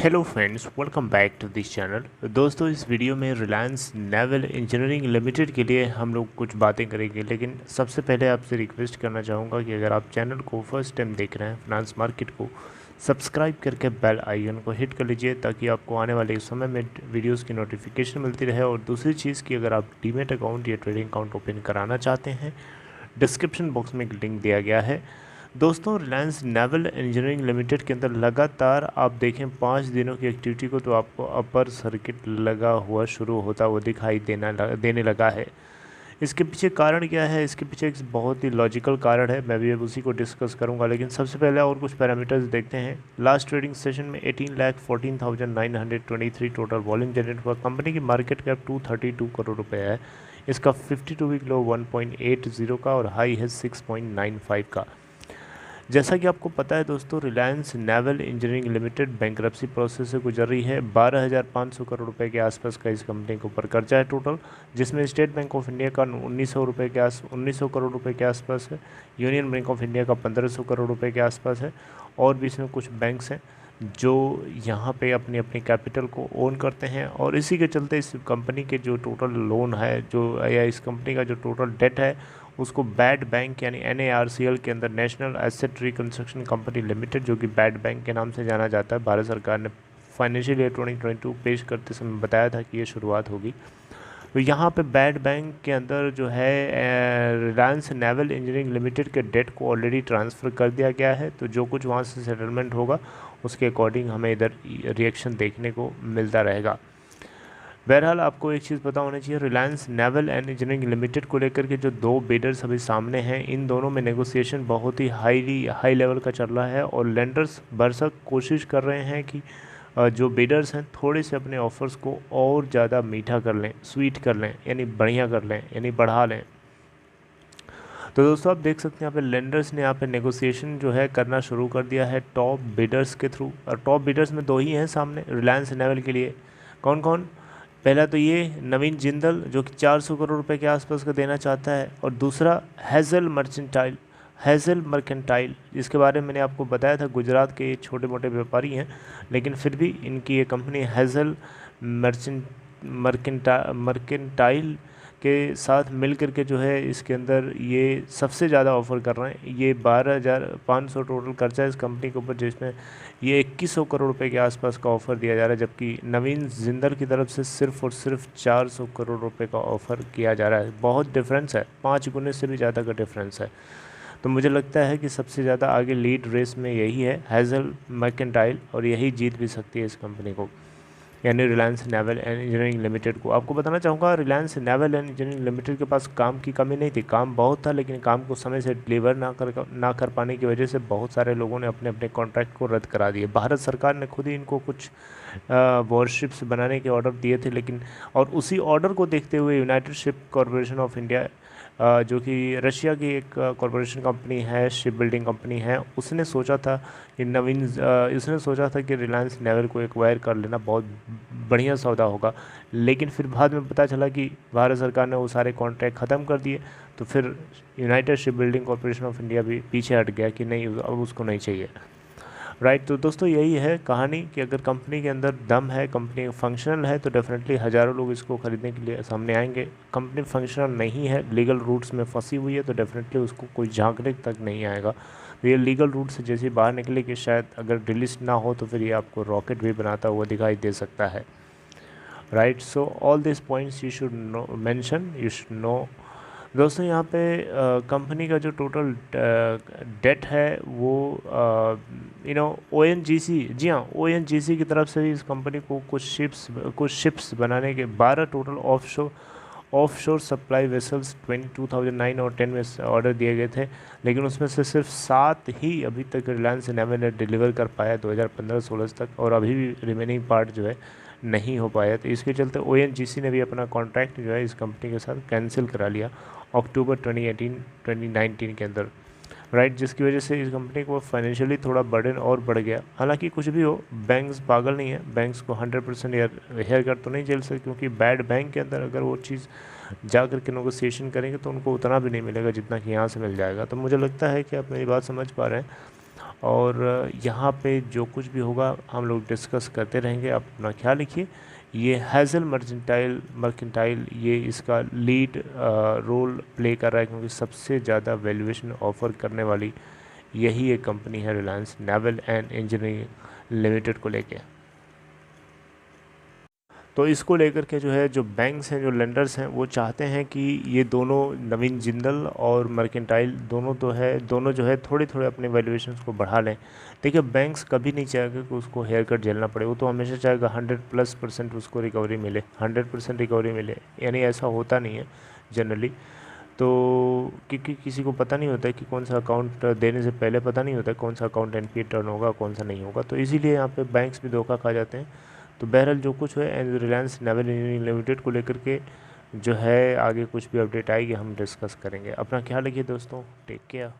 Hello friends, welcome back to this channel. दोस्तों, इस video में रिलायंस नेवल इंजीनियरिंग लिमिटेड के लिए हम लोग कुछ बातें करेंगे, लेकिन सबसे पहले आपसे रिक्वेस्ट करना चाहूँगा कि अगर आप चैनल को फर्स्ट टाइम देख रहे हैं, फाइनेंस मार्केट को सब्सक्राइब करके बेल आइकन को हिट कर लीजिए ताकि आपको आने वाले समय में वीडियोज़ की नोटिफिकेशन मिलती रहे। और दूसरी चीज़ कि अगर आप डीमेट अकाउंट या ट्रेडिंग अकाउंट ओपन कराना चाहते हैं, डिस्क्रिप्शन बॉक्स में एक लिंक दिया गया है। दोस्तों, रिलायंस नेवल इंजीनियरिंग लिमिटेड के अंदर लगातार आप देखें 5 दिनों की एक्टिविटी को तो आपको अपर सर्किट लगा हुआ शुरू होता हुआ दिखाई देने लगा है। इसके पीछे कारण क्या है? इसके पीछे एक बहुत ही लॉजिकल कारण है, मैं भी अब उसी को डिस्कस करूंगा। लेकिन सबसे पहले और कुछ पैरामीटर्स देखते हैं। लास्ट ट्रेडिंग सेशन में 18,14,923 टोटल वॉल्यूम जनरेट हुआ। कंपनी की मार्केट कैप 232 करोड़ रुपए है। इसका 52 वीक लो 1.80 का और हाई है 6.95 का। जैसा कि आपको पता है दोस्तों, Reliance naval engineering limited bankruptcy process से गुजर रही है। 12,500 करोड़ रुपए के आसपास का इस कंपनी के ऊपर कर्जा है टोटल, जिसमें स्टेट बैंक ऑफ इंडिया का 1900 करोड़ रुपए के आसपास है। यूनियन बैंक ऑफ इंडिया का 1500 करोड़ रुपए के आसपास है। और भी इसमें कुछ बैंक्स हैं जो यहाँ पे अपनी अपनी कैपिटल को ओन करते हैं, और इसी के चलते इस कंपनी के जो टोटल लोन है या इस कंपनी का जो टोटल डेट है उसको बैड बैंक यानी NARCL के अंदर national asset reconstruction company limited, जो कि बैड बैंक के नाम से जाना जाता है, भारत सरकार ने फाइनेंशियल ईयर 2022 पेश करते समय बताया था कि ये शुरुआत होगी। तो यहाँ पे बैड बैंक के अंदर जो है रिलायंस नेवल इंजीनियरिंग लिमिटेड के डेट को ऑलरेडी ट्रांसफ़र कर दिया गया है। तो जो कुछ वहाँ से सेटलमेंट होगा उसके अकॉर्डिंग हमें इधर रिएक्शन देखने को मिलता रहेगा। बहरहाल आपको एक चीज़ पता होनी चाहिए, Reliance naval and engineering limited को लेकर के जो दो बिडर्स अभी सामने हैं, इन दोनों में नेगोशिएशन बहुत ही हाई लेवल का चल रहा है। और लेंडर्स भरसक कोशिश कर रहे हैं कि जो बिडर्स हैं थोड़े से अपने ऑफर्स को और ज़्यादा मीठा कर लें, स्वीट कर लें, यानी बढ़िया कर लें, यानी बढ़ा लें। तो दोस्तों, आप देख सकते हैं यहाँ पे लेंडर्स ने यहाँ पे नेगोशिएशन जो है करना शुरू कर दिया है टॉप बिडर्स के थ्रू। और टॉप बिडर्स में दो ही हैं सामने रिलायंस नेवल के लिए। कौन कौन? पहला तो ये नवीन जिंदल, जो कि 400 करोड़ रुपए के आसपास का देना चाहता है। और दूसरा हेज़ल मर्केंटाइल, जिसके बारे में मैंने आपको बताया था, गुजरात के छोटे मोटे व्यापारी हैं, लेकिन फिर भी इनकी ये कंपनी हेज़ल मर्केंटाइल के साथ मिल करके जो है इसके अंदर ये सबसे ज़्यादा ऑफ़र कर रहे हैं। ये 12,500 टोटल खर्चा है इस कंपनी के ऊपर, जिसमें ये 2100 करोड़ रुपए के आसपास का ऑफ़र दिया जा रहा है, जबकि नवीन जिंदल की तरफ से सिर्फ और सिर्फ 400 करोड़ रुपए का ऑफ़र किया जा रहा है। बहुत डिफरेंस है, 5 गुने से भी ज़्यादा का डिफरेंस है। तो मुझे लगता है कि सबसे ज़्यादा आगे लीड रेस में यही है, हेज़ल मर्केंटाइल, और यही जीत भी सकती है इस कंपनी को, यानी Reliance naval and engineering limited को। आपको बताना चाहूँगा, Reliance naval and engineering limited के पास काम की कमी नहीं थी, काम बहुत था, लेकिन काम को समय से डिलीवर ना कर पाने की वजह से बहुत सारे लोगों ने अपने अपने कॉन्ट्रैक्ट को रद्द करा दिए। भारत सरकार ने खुद ही इनको कुछ वॉरशिप्स बनाने के ऑर्डर दिए थे, लेकिन और उसी ऑर्डर को देखते हुए United ship corporation of India, जो कि रशिया की एक कॉरपोरेशन कंपनी है, शिप बिल्डिंग कंपनी है, उसने सोचा था कि रिलायंस नेवल को एक्वायर कर लेना बहुत बढ़िया सौदा होगा। लेकिन फिर बाद में पता चला कि भारत सरकार ने वो सारे कॉन्ट्रैक्ट ख़त्म कर दिए, तो फिर United ship building corporation of India भी पीछे हट गया कि नहीं, अब उसको नहीं चाहिए। राइट। तो दोस्तों, यही है कहानी कि अगर कंपनी के अंदर दम है, कंपनी फंक्शनल है, तो डेफिनेटली हज़ारों लोग इसको ख़रीदने के लिए सामने आएंगे। कंपनी फंक्शनल नहीं है, लीगल रूट्स में फंसी हुई है, तो डेफिनेटली उसको कोई झांकने तक नहीं आएगा। तो ये लीगल रूट से जैसे बाहर निकले कि शायद अगर डिलिस्ट ना हो तो फिर ये आपको रॉकेट भी बनाता हुआ दिखाई दे सकता है। Right. So all this points you should know mention, you should know. दोस्तों, यहाँ पे कंपनी का जो टोटल डेट है वो ONGC, जी हाँ, ONGC की तरफ से भी इस कंपनी को कुछ शिप्स बनाने के 12 टोटल ऑफशोर सप्लाई वेसल्स 2009 और 10 में ऑर्डर दिए गए थे, लेकिन उसमें से सिर्फ 7 ही अभी तक रिलायंस नेवल ने डिलीवर कर पाया 2015-16 तक, और अभी भी रिमेनिंग पार्ट जो है नहीं हो पाया। तो इसके चलते ONGC ने भी अपना कॉन्ट्रैक्ट जो है इस कंपनी के साथ कैंसिल करा लिया अक्टूबर 2019 के अंदर। राइट। जिसकी वजह से इस कंपनी को फाइनेंशियली थोड़ा बर्डन और बढ़ गया। हालांकि कुछ भी हो, बैंक्स पागल नहीं है, बैंक्स को 100% हेयर कट तो नहीं झेल सकते, क्योंकि बैड बैंक के अंदर अगर वो चीज़ जा कर के नेगोशिएशन करेंगे तो उनको उतना भी नहीं मिलेगा जितना कि यहाँ से मिल जाएगा। तो मुझे लगता है कि आप मेरी बात समझ पा रहे हैं। और यहाँ पे जो कुछ भी होगा हम लोग डिस्कस करते रहेंगे। आप अपना ख्याल रखिए। ये हेज़ल मर्केंटाइल ये इसका लीड रोल प्ले कर रहा है, क्योंकि सबसे ज़्यादा वैल्यूएशन ऑफ़र करने वाली यही एक कंपनी है, Reliance naval and engineering limited को लेके। तो इसको लेकर के जो है, जो बैंक्स हैं, जो लेंडर्स हैं, वो चाहते हैं कि ये दोनों नवीन जिंदल और मर्केंटाइल दोनों जो है थोड़े थोड़े अपने वैल्यूएशंस को बढ़ा लें। देखिए, बैंक्स कभी नहीं चाहेगा कि उसको हेयर कट झेलना पड़े। वो तो हमेशा चाहेगा 100+% उसको रिकवरी मिले, 100% रिकवरी मिले। यानी ऐसा होता नहीं है जनरली। तो क्योंकि किसी को पता नहीं होता है कि कौन सा अकाउंट देने से पहले पता नहीं होता है कौन सा अकाउंट एनपीए टर्न होगा, कौन सा नहीं होगा। तो इसीलिए यहाँ पे बैंक्स भी धोखा खा जाते हैं। तो बहरहाल जो कुछ है रिलायंस नेवल इंजीनियरिंग लिमिटेड को लेकर के जो है, आगे कुछ भी अपडेट आएगी हम डिस्कस करेंगे। अपना ख्याल रखिए दोस्तों, टेक केयर।